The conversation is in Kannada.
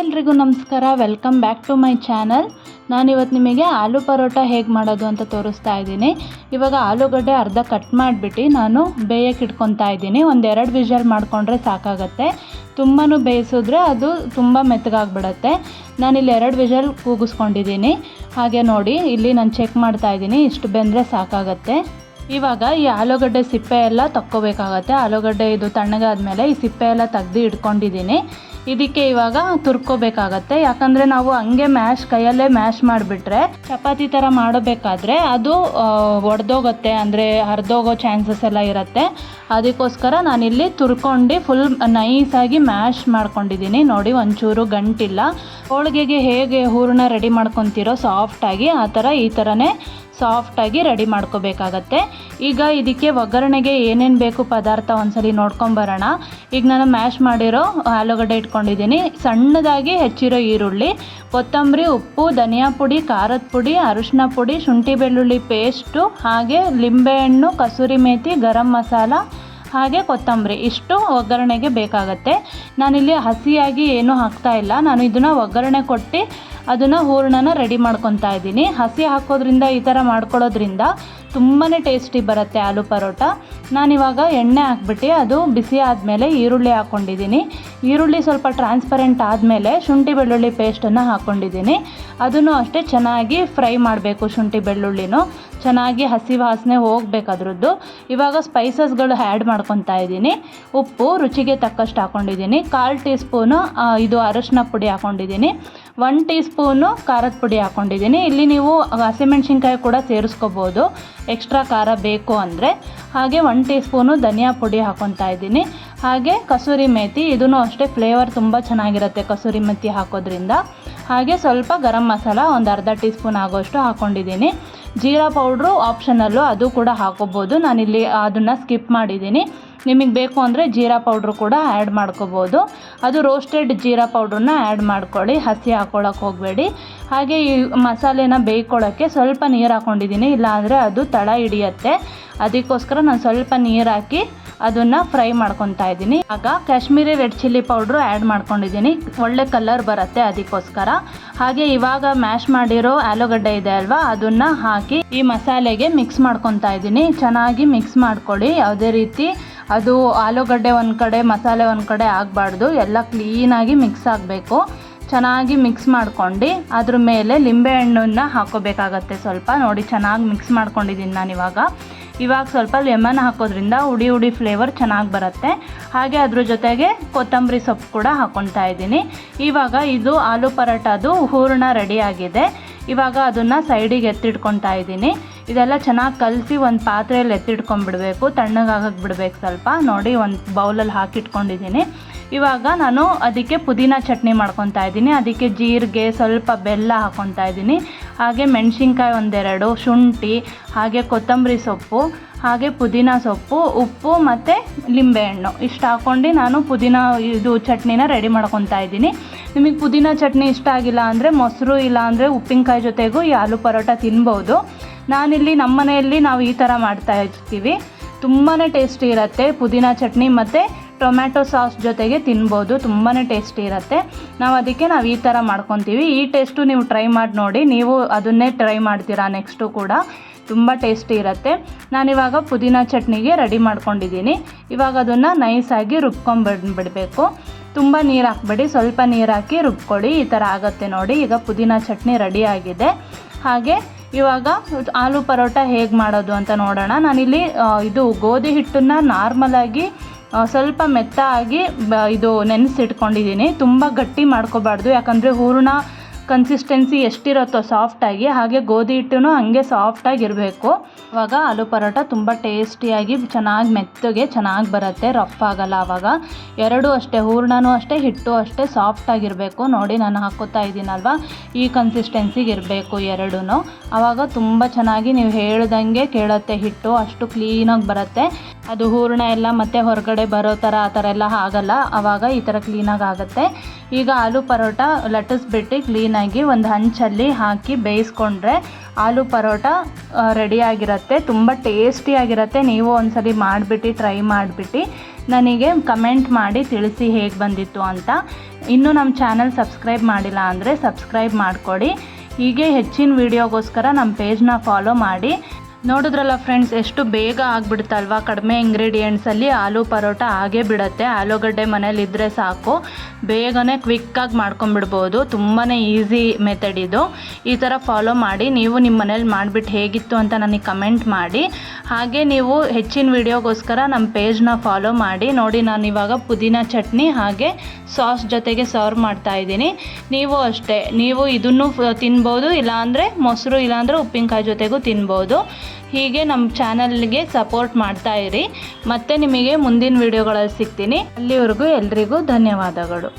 ಎಲ್ರಿಗೂ ನಮಸ್ಕಾರ, welcome back to my channel. ನಾನಿವತ್ತು ನಿಮಗೆ ಆಲೂ ಪರೋಟ ಹೇಗೆ ಮಾಡೋದು ಅಂತ ತೋರಿಸ್ತಾ ಇದ್ದೀನಿ. ಇವಾಗ ಆಲೂಗಡ್ಡೆ ಅರ್ಧ ಕಟ್ ಮಾಡಿಬಿಟ್ಟು ನಾನು ಬೇಯಕ್ಕೆ ಇಟ್ಕೊತಾ ಇದ್ದೀನಿ. ಒಂದೆರಡು ವಿಷಲ್ ಮಾಡಿಕೊಂಡ್ರೆ ಸಾಕಾಗತ್ತೆ. ತುಂಬಾ ಬೇಯಿಸಿದ್ರೆ ಅದು ತುಂಬ ಮೆತ್ತಗಾಗ್ಬಿಡತ್ತೆ. ನಾನಿಲ್ಲಿ 2 ವಿಷಲ್ ಕೂಗಿಸ್ಕೊಂಡಿದ್ದೀನಿ. ಹಾಗೆ ನೋಡಿ, ಇಲ್ಲಿ ನಾನು ಚೆಕ್ ಮಾಡ್ತಾ ಇದ್ದೀನಿ, ಇಷ್ಟು ಬೆಂದರೆ ಸಾಕಾಗತ್ತೆ. ಇವಾಗ ಈ ಆಲೂಗಡ್ಡೆ ಸಿಪ್ಪೆ ಎಲ್ಲ ತಕ್ಕೋಬೇಕಾಗತ್ತೆ. ಆಲೂಗಡ್ಡೆ ಇದು ತಣ್ಣಗಾದ್ಮೇಲೆ ಈ ಸಿಪ್ಪೆ ಎಲ್ಲ ತೆಗ್ದು ಇಟ್ಕೊಂಡಿದ್ದೀನಿ. ಇದಕ್ಕೆ ಇವಾಗ ತುರ್ಕೋಬೇಕಾಗತ್ತೆ. ಯಾಕಂದರೆ ನಾವು ಹಂಗೆ ಕೈಯಲ್ಲೇ ಮ್ಯಾಶ್ ಮಾಡಿಬಿಟ್ರೆ ಚಪಾತಿ ಥರ ಮಾಡಬೇಕಾದ್ರೆ ಅದು ಒಡೆದೋಗುತ್ತೆ, ಅಂದರೆ ಹರಿದೋಗೋ ಚಾನ್ಸಸ್ ಎಲ್ಲ ಇರುತ್ತೆ. ಅದಕ್ಕೋಸ್ಕರ ನಾನಿಲ್ಲಿ ತುರ್ಕೊಂಡು ಫುಲ್ ನೈಸಾಗಿ ಮ್ಯಾಶ್ ಮಾಡ್ಕೊಂಡಿದ್ದೀನಿ. ನೋಡಿ, ಒಂಚೂರು ಗಂಟಿಲ್ಲ. ಹೋಳಿಗೆಗೆ ಹೇಗೆ ಹೂರಣ ರೆಡಿ ಮಾಡ್ಕೊತೀರೋ ಸಾಫ್ಟಾಗಿ, ಆ ಥರ ಈ ಥರನೇ ಸಾಫ್ಟಾಗಿ ರೆಡಿ ಮಾಡ್ಕೋಬೇಕಾಗತ್ತೆ. ಈಗ ಇದಕ್ಕೆ ಒಗ್ಗರಣೆಗೆ ಏನೇನು ಬೇಕು ಪದಾರ್ಥ ಒಂದ್ಸಲಿ ನೋಡ್ಕೊಂಬರೋಣ. ಈಗ ನಾನು ಮ್ಯಾಶ್ ಮಾಡಿರೋ ಆಲೂಗಡ್ಡೆ ಇಟ್ಕೊಂಡಿದ್ದೀನಿ. ಸಣ್ಣದಾಗಿ ಹೆಚ್ಚಿರೋ ಈರುಳ್ಳಿ, ಕೊತ್ತಂಬರಿ, ಉಪ್ಪು, ಧನಿಯಾ ಪುಡಿ, ಖಾರದ ಪುಡಿ, ಅರಿಶಿನ ಪುಡಿ, ಶುಂಠಿ ಬೆಳ್ಳುಳ್ಳಿ ಪೇಸ್ಟು, ಹಾಗೆ ಲಿಂಬೆಹಣ್ಣು, ಕಸೂರಿ ಮೇಥಿ, ಗರಂ ಮಸಾಲ, ಹಾಗೆ ಕೊತ್ತಂಬರಿ, ಇಷ್ಟು ಒಗ್ಗರಣೆಗೆ ಬೇಕಾಗತ್ತೆ. ನಾನಿಲ್ಲಿ ಹಸಿಯಾಗಿ ಏನೂ ಹಾಕ್ತಾ ಇಲ್ಲ. ನಾನು ಇದನ್ನು ಒಗ್ಗರಣೆ ಕೊಟ್ಟು ಅದನ್ನು ಹೂರಣನ ರೆಡಿ ಮಾಡ್ಕೊತಾ ಇದ್ದೀನಿ. ಹಸಿ ಹಾಕೋದ್ರಿಂದ, ಈ ಥರ ಮಾಡ್ಕೊಳ್ಳೋದ್ರಿಂದ ತುಂಬಾ ಟೇಸ್ಟಿ ಬರುತ್ತೆ ಆಲೂ ಪರೋಟ. ನಾನಿವಾಗ ಎಣ್ಣೆ ಹಾಕ್ಬಿಟ್ಟು ಅದು ಬಿಸಿ ಆದಮೇಲೆ ಈರುಳ್ಳಿ ಹಾಕ್ಕೊಂಡಿದ್ದೀನಿ. ಈರುಳ್ಳಿ ಸ್ವಲ್ಪ ಟ್ರಾನ್ಸ್ಪರೆಂಟ್ ಆದಮೇಲೆ ಶುಂಠಿ ಬೆಳ್ಳುಳ್ಳಿ ಪೇಸ್ಟನ್ನು ಹಾಕ್ಕೊಂಡಿದ್ದೀನಿ. ಅದನ್ನು ಅಷ್ಟೇ ಚೆನ್ನಾಗಿ ಫ್ರೈ ಮಾಡಬೇಕು. ಶುಂಠಿ ಬೆಳ್ಳುಳ್ಳಿನೂ ಚೆನ್ನಾಗಿ ಹಸಿ ವಾಸನೆ ಹೋಗ್ಬೇಕು ಅದ್ರದ್ದು. ಇವಾಗ ಸ್ಪೈಸಸ್ಗಳು ಆ್ಯಡ್ ಮಾಡ್ಕೊತಾ ಇದ್ದೀನಿ. ಉಪ್ಪು ರುಚಿಗೆ ತಕ್ಕಷ್ಟು ಹಾಕ್ಕೊಂಡಿದ್ದೀನಿ. 1/4 ಟೀ ಸ್ಪೂನು ಇದು ಅರಿಶಿನ ಪುಡಿ ಹಾಕ್ಕೊಂಡಿದ್ದೀನಿ. 1 ಟೀ ಸ್ಪೂನು ಖಾರದ ಪುಡಿ ಹಾಕ್ಕೊಂಡಿದ್ದೀನಿ. ಇಲ್ಲಿ ನೀವು ಹಸಿಮೆಣ್ಸಿನ್ಕಾಯಿ ಕೂಡ ಸೇರಿಸ್ಕೋಬೋದು ಎಕ್ಸ್ಟ್ರಾ ಖಾರ ಬೇಕು ಅಂದರೆ. ಹಾಗೆ 1 ಟೀ ಸ್ಪೂನು ಧನಿಯಾ ಪುಡಿ ಹಾಕ್ಕೊತಾ ಇದ್ದೀನಿ. ಹಾಗೆ ಕಸೂರಿ ಮೇಥಿ, ಇದೂ ಅಷ್ಟೇ ಫ್ಲೇವರ್ ತುಂಬ ಚೆನ್ನಾಗಿರುತ್ತೆ ಕಸೂರಿ ಮೇಥಿ ಹಾಕೋದ್ರಿಂದ. ಹಾಗೆ ಸ್ವಲ್ಪ ಗರಂ ಮಸಾಲ ಒಂದು ಅರ್ಧ ಟೀ ಸ್ಪೂನ್ ಆಗೋಷ್ಟು ಹಾಕ್ಕೊಂಡಿದ್ದೀನಿ. ಜೀರಾ ಪೌಡ್ರು ಆಪ್ಷನಲ್ಲು, ಅದು ಕೂಡ ಹಾಕೋಬೋದು. ನಾನಿಲ್ಲಿ ಅದನ್ನು ಸ್ಕಿಪ್ ಮಾಡಿದ್ದೀನಿ. ನಿಮಗೆ ಬೇಕು ಅಂದರೆ ಜೀರಾ ಪೌಡ್ರು ಕೂಡ ಆ್ಯಡ್ ಮಾಡ್ಕೋಬೋದು. ಅದು ರೋಸ್ಟೆಡ್ ಜೀರಾ ಪೌಡ್ರನ್ನ ಆ್ಯಡ್ ಮಾಡ್ಕೊಳ್ಳಿ, ಹಸಿ ಹಾಕ್ಕೊಳ್ಳೋಕೆ ಹೋಗಬೇಡಿ. ಹಾಗೆ ಈ ಮಸಾಲೆನ ಬೇಯ್ಕೊಳ್ಳೋಕ್ಕೆ ಸ್ವಲ್ಪ ನೀರು ಹಾಕ್ಕೊಂಡಿದ್ದೀನಿ, ಇಲ್ಲಾಂದರೆ ಅದು ತಳ ಹಿಡಿಯುತ್ತೆ. ಅದಕ್ಕೋಸ್ಕರ ನಾನು ಸ್ವಲ್ಪ ನೀರು ಹಾಕಿ ಅದನ್ನು ಫ್ರೈ ಮಾಡ್ಕೊತಾ ಇದ್ದೀನಿ. ಆಗ Kashmiri red chilli powder add ಮಾಡ್ಕೊಂಡಿದ್ದೀನಿ, ಒಳ್ಳೆ ಕಲರ್ ಬರುತ್ತೆ ಅದಕ್ಕೋಸ್ಕರ. ಹಾಗೆ ಇವಾಗ ಮ್ಯಾಶ್ ಮಾಡಿರೋ ಆಲೂಗಡ್ಡೆ ಇದೆ ಅಲ್ವಾ, ಅದನ್ನು ಹಾಕಿ ಈ ಮಸಾಲೆಗೆ ಮಿಕ್ಸ್ ಮಾಡ್ಕೊತಾ ಇದ್ದೀನಿ. ಚೆನ್ನಾಗಿ ಮಿಕ್ಸ್ ಮಾಡ್ಕೊಳ್ಳಿ. ಯಾವುದೇ ರೀತಿ ಅದು ಆಲೂಗಡ್ಡೆ ಒಂದು ಕಡೆ ಮಸಾಲೆ ಒಂದು ಕಡೆ ಆಗಬಾರ್ದು, ಎಲ್ಲ ಕ್ಲೀನಾಗಿ ಮಿಕ್ಸ್ ಆಗಬೇಕು. ಚೆನ್ನಾಗಿ ಮಿಕ್ಸ್ ಮಾಡ್ಕೊಂಡು ಅದ್ರ ಮೇಲೆ ಲಿಂಬೆಹಣ್ಣನ್ನು ಹಾಕೋಬೇಕಾಗತ್ತೆ ಸ್ವಲ್ಪ. ನೋಡಿ, ಚೆನ್ನಾಗಿ ಮಿಕ್ಸ್ ಮಾಡ್ಕೊಂಡಿದ್ದೀನಿ ನಾನಿವಾಗ. ಇವಾಗ ಸ್ವಲ್ಪ ಲೆಮನ್ ಹಾಕೋದ್ರಿಂದ ಹುಡಿ ಫ್ಲೇವರ್ ಚೆನ್ನಾಗಿ ಬರುತ್ತೆ. ಹಾಗೆ ಅದ್ರ ಜೊತೆಗೆ ಕೊತ್ತಂಬರಿ ಸೊಪ್ಪು ಕೂಡ ಹಾಕ್ಕೊತಾ ಇದ್ದೀನಿ. ಇವಾಗ ಇದು ಆಲೂ ಪರೋಟದು ಹೂರಣ ರೆಡಿಯಾಗಿದೆ. ಇವಾಗ ಅದನ್ನು ಸೈಡಿಗೆ ಎತ್ತಿಟ್ಕೊತಾ ಇದ್ದೀನಿ. ಇದೆಲ್ಲ ಚೆನ್ನಾಗಿ ಕಲಸಿ ಒಂದು ಪಾತ್ರೆಯಲ್ಲಿ ಎತ್ತಿಟ್ಕೊಂಡ್ಬಿಡಬೇಕು, ತಣ್ಣಗಾಗಕ್ಕೆ ಬಿಡಬೇಕು ಸ್ವಲ್ಪ. ನೋಡಿ, ಒಂದು ಬೌಲಲ್ಲಿ ಹಾಕಿಟ್ಕೊಂಡಿದ್ದೀನಿ. ಇವಾಗ ನಾನು ಅದಕ್ಕೆ ಪುದೀನ ಚಟ್ನಿ ಮಾಡ್ಕೊತಾ ಇದ್ದೀನಿ. ಅದಕ್ಕೆ ಜೀರಿಗೆ, ಸ್ವಲ್ಪ ಬೆಲ್ಲ ಹಾಕ್ಕೊತಾ ಇದ್ದೀನಿ. ಹಾಗೆ ಮೆಣಸಿನ್ಕಾಯಿ 1-2, ಶುಂಠಿ, ಹಾಗೆ ಕೊತ್ತಂಬರಿ ಸೊಪ್ಪು, ಹಾಗೆ ಪುದೀನ ಸೊಪ್ಪು, ಉಪ್ಪು ಮತ್ತು ಲಿಂಬೆಹಣ್ಣು ಇಷ್ಟು ಹಾಕ್ಕೊಂಡು ನಾನು ಪುದೀನ ಇದು ಚಟ್ನಿನ ರೆಡಿ ಮಾಡ್ಕೊತಾ ಇದ್ದೀನಿ. ನಿಮಗೆ ಪುದೀನ ಚಟ್ನಿ ಇಷ್ಟ ಆಗಿಲ್ಲ ಅಂದರೆ ಮೊಸರು ಇಲ್ಲ ಅಂದರೆ ಉಪ್ಪಿನಕಾಯಿ ಜೊತೆಗೂ ಈ ಆಲೂ ಪರೋಟ ತಿನ್ಬೋದು. ನಾನಿಲ್ಲಿ ನಮ್ಮ ಮನೆಯಲ್ಲಿ ನಾವು ಈ ಥರ ಮಾಡ್ತಾ ಇರ್ತೀವಿ. ತುಂಬಾ ಟೇಸ್ಟಿ ಇರುತ್ತೆ. ಪುದೀನ ಚಟ್ನಿ ಮತ್ತು ಟೊಮ್ಯಾಟೊ ಸಾಸ್ ಜೊತೆಗೆ ತಿನ್ಬೋದು, ತುಂಬಾ ಟೇಸ್ಟಿ ಇರುತ್ತೆ. ನಾವು ಈ ಥರ ಮಾಡ್ಕೊತೀವಿ. ಈ ಟೇಸ್ಟು ನೀವು ಟ್ರೈ ಮಾಡಿ ನೋಡಿ. ನೀವು ಅದನ್ನೇ ಟ್ರೈ ಮಾಡ್ತೀರಾ ನೆಕ್ಸ್ಟು ಕೂಡ, ತುಂಬ ಟೇಸ್ಟಿ ಇರುತ್ತೆ. ನಾನಿವಾಗ ಪುದೀನ ಚಟ್ನಿಗೆ ರೆಡಿ ಮಾಡ್ಕೊಂಡಿದ್ದೀನಿ. ಇವಾಗ ಅದನ್ನು ನೈಸಾಗಿ ರುಬ್ಕೊಂಡ್ಬಿಡಬೇಕು. ತುಂಬ ನೀರು ಹಾಕ್ಬೇಡಿ, ಸ್ವಲ್ಪ ನೀರು ಹಾಕಿ ರುಬ್ಕೊಳ್ಳಿ. ಈ ಥರ ಆಗುತ್ತೆ ನೋಡಿ. ಈಗ ಪುದೀನ ಚಟ್ನಿ ರೆಡಿ ಆಗಿದೆ. ಹಾಗೆ ಇವಾಗ ಆಲೂ ಪರೋಟ ಹೇಗೆ ಮಾಡೋದು ಅಂತ ನೋಡೋಣ. ನಾನಿಲ್ಲಿ ಇದು ಗೋಧಿ ಹಿಟ್ಟನ್ನು ನಾರ್ಮಲಾಗಿ ಸ್ವಲ್ಪ ಮೆತ್ತಾಗಿ ಇದು ನೆನೆಸಿಟ್ಕೊಂಡಿದ್ದೀನಿ. ತುಂಬ ಗಟ್ಟಿ ಮಾಡ್ಕೋಬಾರ್ದು, ಯಾಕಂದರೆ ಹೂರಣ ಕನ್ಸಿಸ್ಟೆನ್ಸಿ ಎಷ್ಟಿರುತ್ತೋ ಸಾಫ್ಟಾಗಿ, ಹಾಗೆ ಗೋಧಿ ಹಿಟ್ಟೂ ಹಂಗೆ ಸಾಫ್ಟಾಗಿರಬೇಕು. ಆವಾಗ ಆಲೂ ಪರೋಟ ತುಂಬ ಟೇಸ್ಟಿಯಾಗಿ ಚೆನ್ನಾಗಿ ಮೆತ್ತಗೆ ಚೆನ್ನಾಗಿ ಬರುತ್ತೆ, ರಫ್ ಆಗಲ್ಲ. ಆವಾಗ ಎರಡೂ ಅಷ್ಟೇ, ಹೂರಣನೂ ಅಷ್ಟೇ, ಹಿಟ್ಟು ಅಷ್ಟೇ ಸಾಫ್ಟಾಗಿರಬೇಕು. ನೋಡಿ, ನಾನು ಹಾಕ್ಕೋತಾ ಇದ್ದೀನಲ್ವ, ಈ ಕನ್ಸಿಸ್ಟೆನ್ಸಿಗೆ ಇರಬೇಕು ಎರಡೂ. ಆವಾಗ ತುಂಬ ಚೆನ್ನಾಗಿ ನೀವು ಹೇಳ್ದಂಗೆ ಕೇಳುತ್ತೆ ಹಿಟ್ಟು, ಅಷ್ಟು ಕ್ಲೀನಾಗಿ ಬರುತ್ತೆ. ಅದು ಹೂರಣ ಎಲ್ಲ ಮತ್ತೆ ಹೊರಗಡೆ ಬರೋ ಥರ ಆ ಥರ ಎಲ್ಲ ಆಗಲ್ಲ. ಆವಾಗ ಈ ಥರ ಕ್ಲೀನಾಗಿ ಆಗುತ್ತೆ. ಈಗ ಆಲೂ ಪರೋಟ ಲಟ್ಟಿಸ್ಬಿಟ್ಟು ಕ್ಲೀನಾಗಿ ಕ್ಲೀನಾಗಿ ಒಂದು ಹಂಚಲ್ಲಿ ಹಾಕಿ ಬೇಯಿಸ್ಕೊಂಡ್ರೆ ಆಲೂ ಪರೋಟ ರೆಡಿಯಾಗಿರುತ್ತೆ. ತುಂಬ ಟೇಸ್ಟಿಯಾಗಿರುತ್ತೆ. ನೀವು ಒಂದ್ಸರಿ ಮಾಡಿಬಿಟ್ಟು ಟ್ರೈ ಮಾಡಿಬಿಟ್ಟು ನನಗೆ ಕಮೆಂಟ್ ಮಾಡಿ ತಿಳಿಸಿ ಹೇಗೆ ಬಂದಿತ್ತು ಅಂತ. ಇನ್ನೂ ನಮ್ಮ ಚಾನಲ್ ಸಬ್ಸ್ಕ್ರೈಬ್ ಮಾಡಿಲ್ಲ ಅಂದರೆ ಸಬ್ಸ್ಕ್ರೈಬ್ ಮಾಡಿಕೊಡಿ. ಹೀಗೆ ಹೆಚ್ಚಿನ ವೀಡಿಯೋಗೋಸ್ಕರ ನಮ್ಮ ಪೇಜ್ನ ಫಾಲೋ ಮಾಡಿ. ನೋಡಿದ್ರಲ್ಲ ಫ್ರೆಂಡ್ಸ್, ಎಷ್ಟು ಬೇಗ ಆಗಿಬಿಡುತ್ತಲ್ವ. ಕಡಿಮೆ ಇಂಗ್ರೀಡಿಯೆಂಟ್ಸಲ್ಲಿ ಆಲೂ ಪರೋಟ ಆಗೇ ಬಿಡುತ್ತೆ. ಆಲೂಗಡ್ಡೆ ಮನೇಲಿದ್ದರೆ ಸಾಕು, ಬೇಗನೆ ಕ್ವಿಕ್ಕಾಗಿ ಮಾಡ್ಕೊಂಬಿಡ್ಬೋದು. ತುಂಬಾ ಈಸಿ ಮೆಥಡ್ ಇದು. ಈ ಥರ ಫಾಲೋ ಮಾಡಿ ನೀವು ನಿಮ್ಮ ಮನೇಲಿ ಮಾಡಿಬಿಟ್ಟು ಹೇಗಿತ್ತು ಅಂತ ನನಗೆ ಕಮೆಂಟ್ ಮಾಡಿ. ಹಾಗೆ ನೀವು ಹೆಚ್ಚಿನ ವೀಡಿಯೋಗೋಸ್ಕರ ನಮ್ಮ ಪೇಜ್ನ ಫಾಲೋ ಮಾಡಿ. ನೋಡಿ, ನಾನು ಇವಾಗ ಪುದೀನ ಚಟ್ನಿ ಹಾಗೆ ಸಾಸ್ ಜೊತೆಗೆ ಸರ್ವ್ ಮಾಡ್ತಾಯಿದ್ದೀನಿ. ನೀವು ಅಷ್ಟೇ, ನೀವು ಇದನ್ನು ತಿನ್ಬೋದು, ಇಲ್ಲಾಂದರೆ ಮೊಸರು ಇಲ್ಲಾಂದರೆ ಉಪ್ಪಿನಕಾಯಿ ಜೊತೆಗೂ ತಿನ್ಬೋದು. ಹೀಗೆ ನಮ್ಮ ಚಾನಲ್ಗೆ ಸಪೋರ್ಟ್ ಮಾಡ್ತಾಯಿರಿ. ಮತ್ತೆ ನಿಮಗೆ ಮುಂದಿನ ವೀಡಿಯೋಗಳಲ್ಲಿ ಸಿಗ್ತೀನಿ. ಅಲ್ಲಿವರೆಗೂ ಎಲ್ರಿಗೂ ಧನ್ಯವಾದಗಳು.